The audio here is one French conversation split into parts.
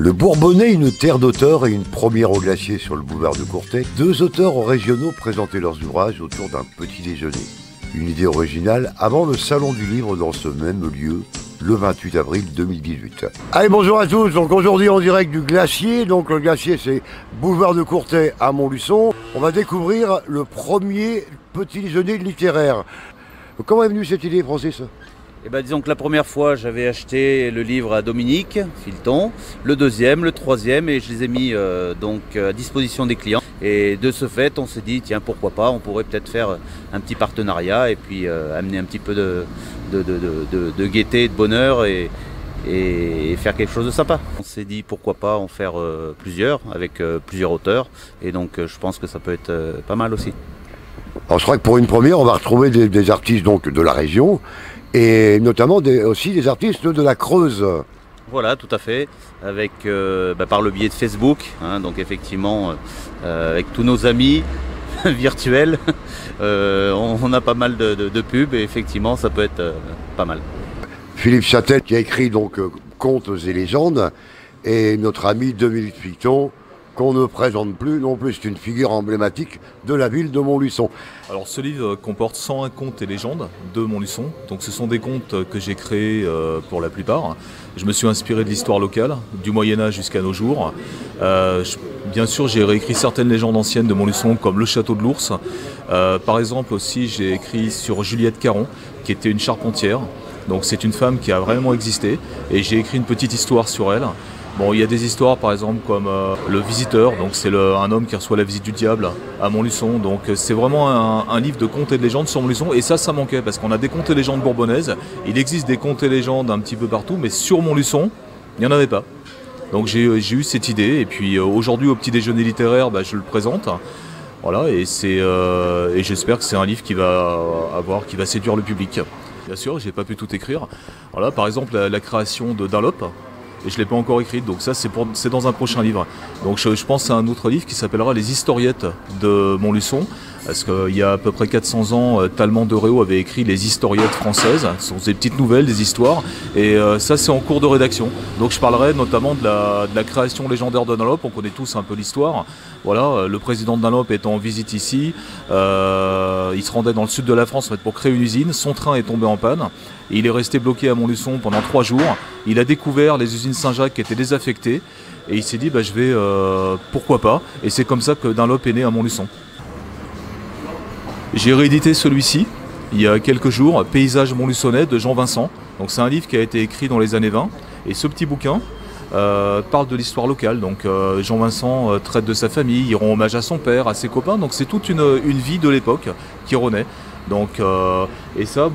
Le Bourbonnais, une terre d'auteurs et une première au glacier sur le boulevard de Courtais, deux auteurs régionaux présentaient leurs ouvrages autour d'un petit déjeuner. Une idée originale avant le Salon du Livre dans ce même lieu, le 28 avril 2018. Allez, bonjour à tous. Donc aujourd'hui en direct du glacier. Donc le glacier, c'est boulevard de Courtais à Montluçon. On va découvrir le premier petit déjeuner littéraire. Comment est venue cette idée, Francis ? Eh ben, disons que la première fois, j'avais acheté le livre à Dominique Filton, le deuxième, le troisième, et je les ai mis à disposition des clients. Et de ce fait, on s'est dit, tiens, pourquoi pas, on pourrait peut-être faire un petit partenariat et puis amener un petit peu de gaieté et de bonheur et faire quelque chose de sympa. On s'est dit, pourquoi pas en faire plusieurs, avec plusieurs auteurs, et donc je pense que ça peut être pas mal aussi. Alors je crois que pour une première, on va retrouver des artistes donc, de la région, et notamment aussi des artistes de la Creuse. Voilà, tout à fait, avec, par le biais de Facebook, hein, donc effectivement, avec tous nos amis virtuels, on a pas mal de pubs et effectivement ça peut être pas mal. Philippe Châtel qui a écrit donc Contes et légendes, et notre ami Dominique Filton, qu'on ne présente plus non plus, c'est une figure emblématique de la ville de Montluçon. Alors ce livre comporte 101 contes et légendes de Montluçon. Donc ce sont des contes que j'ai créés pour la plupart. Je me suis inspiré de l'histoire locale, du Moyen-Âge jusqu'à nos jours. Bien sûr, j'ai réécrit certaines légendes anciennes de Montluçon, comme le château de l'Ours. Par exemple aussi, j'ai écrit sur Juliette Caron, qui était une charpentière. Donc c'est une femme qui a vraiment existé. Et j'ai écrit une petite histoire sur elle. Bon, il y a des histoires par exemple comme Le Visiteur, donc c'est un homme qui reçoit la visite du diable à Montluçon. Donc c'est vraiment un livre de contes et de légendes sur Montluçon, et ça manquait parce qu'on a des contes et légendes bourbonnaises. Il existe des contes et légendes un petit peu partout, mais sur Montluçon, il n'y en avait pas. Donc j'ai eu cette idée, et puis aujourd'hui au petit déjeuner littéraire, je le présente. Voilà, et j'espère que c'est un livre qui va séduire le public. Bien sûr, j'ai pas pu tout écrire. Voilà, par exemple la création de Dunlop. Et je ne l'ai pas encore écrite, donc ça c'est dans un prochain livre. Donc je pense à un autre livre qui s'appellera Les Historiettes de Montluçon, parce qu'il y a à peu près 400 ans, Talleyrand de Réau avait écrit Les Historiettes françaises. Ce sont des petites nouvelles, des histoires, et ça c'est en cours de rédaction. Donc je parlerai notamment de la création légendaire de Dunlop. On connaît tous un peu l'histoire. Voilà, le président de Dunlop est en visite ici, il se rendait dans le sud de la France en fait, pour créer une usine. Son train est tombé en panne, et il est resté bloqué à Montluçon pendant 3 jours. Il a découvert les usines Saint-Jacques qui étaient désaffectées, et il s'est dit je vais, pourquoi pas, et c'est comme ça que Dunlop est né à Montluçon. J'ai réédité celui-ci il y a quelques jours, Paysage montluçonnais de Jean Vincent. Donc c'est un livre qui a été écrit dans les années 20, et ce petit bouquin parle de l'histoire locale. Donc Jean Vincent traite de sa famille, il rend hommage à son père, à ses copains. Donc c'est toute une vie de l'époque qui renaît. Donc et ça,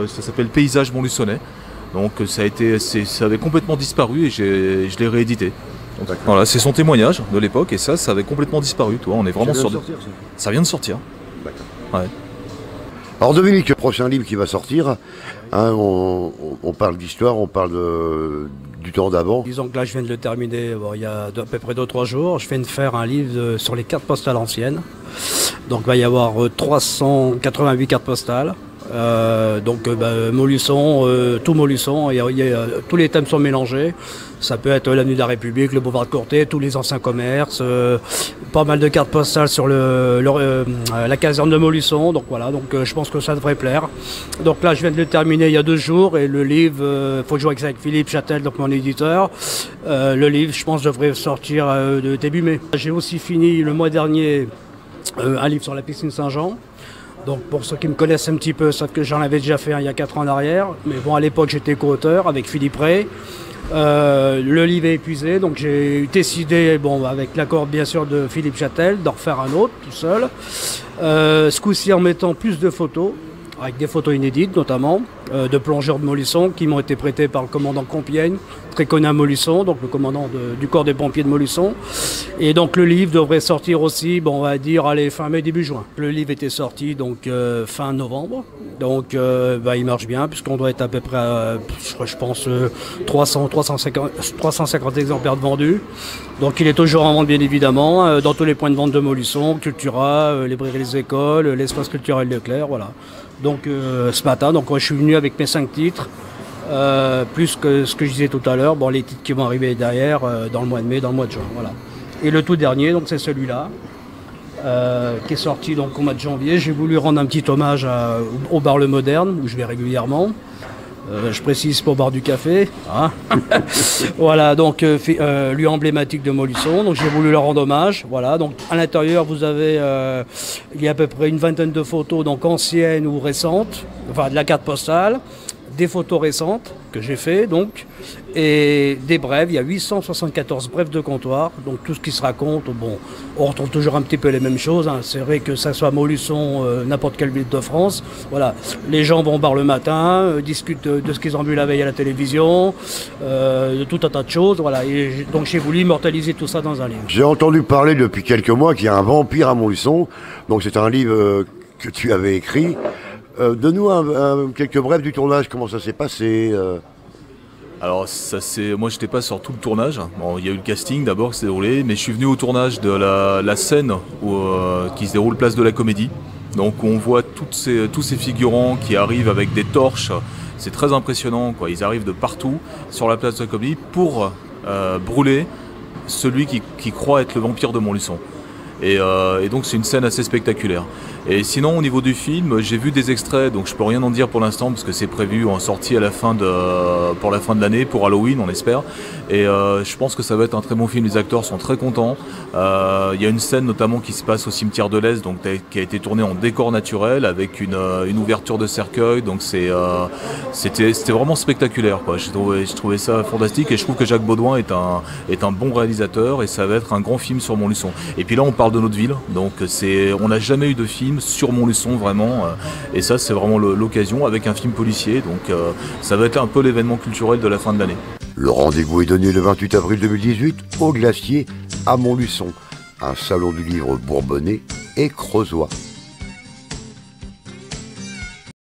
ça s'appelle Paysage montluçonnais. Donc ça avait complètement disparu, et je l'ai réédité. Donc, voilà, c'est son témoignage de l'époque, et ça avait complètement disparu. Toi, on est vraiment sur. Ça vient de sortir. Ouais. Alors Dominique, le prochain livre qui va sortir, hein, on parle d'histoire, on parle du temps d'avant. Disons que là je viens de le terminer il y a à peu près 2-3 jours. Je viens de faire un livre sur les cartes postales anciennes. Donc il va y avoir 388 cartes postales. Montluçon, tout Montluçon, tous les thèmes sont mélangés. Ça peut être l'avenue de la République, le boulevard de Courtais, tous les anciens commerces, pas mal de cartes postales sur la caserne de Montluçon. Donc voilà, je pense que ça devrait plaire. Donc là, je viens de le terminer il y a 2 jours, et le livre, faut jouer avec Philippe Châtel, donc mon éditeur. Le livre, je pense, devrait sortir début mai. J'ai aussi fini le mois dernier un livre sur la piscine Saint-Jean. Donc pour ceux qui me connaissent un petit peu, savent que j'en avais déjà fait un il y a 4 ans en arrière. Mais bon, à l'époque, j'étais co-auteur avec Philippe Ray. Le livre est épuisé, donc j'ai décidé, avec l'accord bien sûr de Philippe Châtel, d'en refaire un autre tout seul. Ce coup-ci en mettant plus de photos, avec des photos inédites notamment, de plongeurs de Montluçon qui m'ont été prêtés par le commandant Compiègne, très connu à Montluçon, donc le commandant du corps des pompiers de Montluçon. Et donc le livre devrait sortir aussi, on va dire, fin mai, début juin. Le livre était sorti donc fin novembre, donc il marche bien puisqu'on doit être à peu près à, je pense, 350 exemplaires de vendus. Donc il est toujours en vente bien évidemment, dans tous les points de vente de Montluçon, Cultura, librairies Les Écoles, l'espace culturel Leclerc, voilà. Donc ce matin, je suis venu avec mes 5 titres. plus que ce que je disais tout à l'heure, bon, les titres qui vont arriver derrière dans le mois de mai, dans le mois de juin. Voilà. Et le tout dernier, donc c'est celui-là, qui est sorti donc, au mois de janvier. J'ai voulu rendre un petit hommage au bar Le Moderne, où je vais régulièrement. Je précise pour boire du café. Hein. Voilà, donc lieu emblématique de Montluçon. Donc j'ai voulu leur rendre hommage. Voilà, donc à l'intérieur vous avez, il y a à peu près une vingtaine de photos, donc anciennes ou récentes, enfin de la carte postale, des photos récentes que j'ai fait donc, et des brèves. Il y a 874 brèves de comptoir, donc tout ce qui se raconte. Bon, on retrouve toujours un petit peu les mêmes choses. Hein. C'est vrai que ça soit Montluçon, n'importe quelle ville de France. Voilà, les gens vont au bar le matin, discutent de ce qu'ils ont vu la veille à la télévision, de tout un tas de choses. Voilà, et donc j'ai voulu immortaliser tout ça dans un livre. J'ai entendu parler depuis quelques mois qu'il y a un vampire à Montluçon. Donc c'est un livre que tu avais écrit. Donne-nous quelques brèves du tournage, comment ça s'est passé Alors moi j'étais pas sur tout le tournage. Bon, il y a eu le casting d'abord qui s'est déroulé, mais je suis venu au tournage de la scène qui se déroule place de la Comédie. Donc on voit tous ces figurants qui arrivent avec des torches. C'est très impressionnant, quoi. Ils arrivent de partout sur la place de la Comédie pour brûler celui qui croit être le vampire de Montluçon. Et donc c'est une scène assez spectaculaire. Et sinon au niveau du film, j'ai vu des extraits, donc je peux rien en dire pour l'instant parce que c'est prévu en sortie pour la fin de l'année, pour Halloween on espère. Et je pense que ça va être un très bon film, les acteurs sont très contents. Il y a une scène notamment qui se passe au cimetière de l'Est, donc qui a été tournée en décor naturel avec une ouverture de cercueil, donc c'était vraiment spectaculaire, quoi. J'ai trouvé ça fantastique et je trouve que Jacques Baudouin est un bon réalisateur et ça va être un grand film sur Montluçon. Et puis là on parle de notre ville, donc on n'a jamais eu de film sur Montluçon vraiment, et ça c'est vraiment l'occasion avec un film policier, donc ça va être un peu l'événement culturel de la fin de l'année. Le rendez-vous est donné le 28 avril 2018 au Glacier à Montluçon, un salon du livre bourbonnais et creusois.